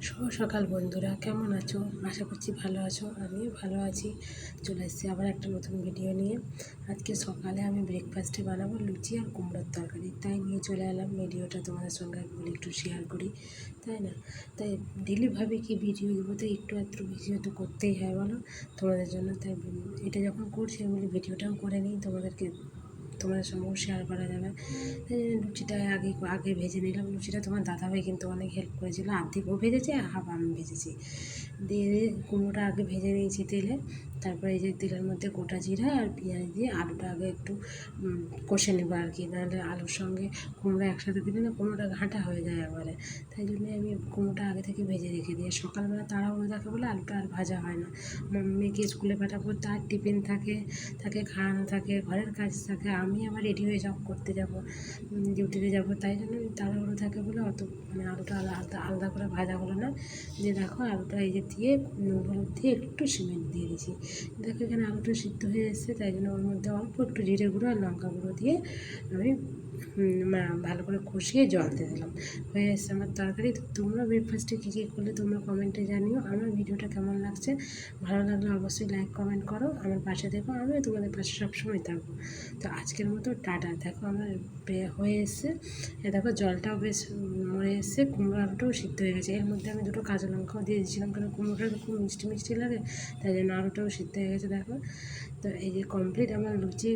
শুভ সকাল বন্ধুরা, কেমন আছো? আশা করছি ভালো আছো। আমিও ভালো আছি। চলে এসেছি আবার একটা নতুন ভিডিও নিয়ে। আজকে সকালে আমি ব্রেকফাস্টে বানাবো লুচি আর কুমড়োর তরকারি, তাই নিয়ে চলে এলাম। ভিডিওটা তোমাদের সঙ্গে বলি একটু শেয়ার করি, তাই না? তাই ডেলি ভাবে কি ভিডিও দেবো, তাই একটু একটু ভিডিও তো করতেই হয় বলো তোমাদের জন্য। তাই এটা যখন করছি আমি বলি ভিডিওটাও করে নিই, তোমাদের সঙ্গেও শেয়ার করা যাবে। লুচিটা আগে ভেজে নিলাম। লুচিটা তোমার দাদাভাই কিন্তু অনেক হেল্প করেছিল, অর্ধেক ও ভেজেছে, হাফ আমি ভেজেছি। দিয়ে কুমড়োটা আগে ভেজে নিয়েছি তেলে। তারপরে এই যে তেলের মধ্যে গোটা জিরা আর পেঁয়াজ দিয়ে আলুটা আগে একটু কষে নেবো আর কি, নাহলে আলুর সঙ্গে কুমড়ো একসাথে দিলে না কুমড়োটা ঘাঁটা হয়ে যায় একবারে। তাই জন্যে আমি কুমড়োটা আগে থেকে ভেজে রেখে দিই। সকালবেলা তাড়াহুড়ো থাকে বলে আলুটা আর ভাজা হয় না। মেয়েকে স্কুলে পাঠাবো, তার টিফিন থাকে, তাকে খাওয়ানো থাকে, ঘরের কাজ থাকে, আমি আবার রেডি হয়ে জব করতে যাব, ডিউটিতে যাব। তাই জন্য তাড়াহুড়ো থাকে বলে অত আলুটা আলাদা আলাদা করে ভাজা হলো না। যে দেখো আলুটা এই যে দিয়ে নুন হলুদ দিয়ে একটু সিমেন্ট দিয়ে দিয়েছি। দেখো এখানে আলুটা সিদ্ধ হয়ে এসেছে, তাই জন্য ওর মধ্যে অল্প একটু জিরে গুঁড়ো আর লঙ্কা গুঁড়ো দিয়ে আমি ভালো করে কষিয়ে জল দিয়ে দিলাম। হয়ে এসছে আমার তরকারি। তো তোমরা ব্রেকফাস্টে কী কী করলে তোমরা কমেন্টে জানিও। আমার ভিডিওটা কেমন লাগছে, ভালো লাগলে অবশ্যই লাইক কমেন্ট করো, আমার পাশে দেখো, আমিও তোমাদের পাশে সবসময় থাকবো। তো আজকের মতো টাটা। দেখো আমার হয়ে এসছে, দেখো জলটাও বেশ মরে এসছে, কুমড়ো আলুটাও সিদ্ধ হয়ে গেছে। এর মধ্যে আমি দুটো কাঁচা লঙ্কাও দিয়ে দিয়েছিলাম, কারণ কুমড়োটা তো খুব মিষ্টি মিষ্টি লাগে, তাই জন্য আলুটাও সিদ্ধ হয়ে গেছে। দেখো তো এই যে কমপ্লিট আমার লুচি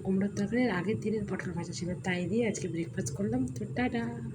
কুমড়োর তরকারি। আগের দিনের পটল ভাজা ছিল, তাই দিয়ে আজকে ব্রেকফাস্ট করলাম। তো টাটা।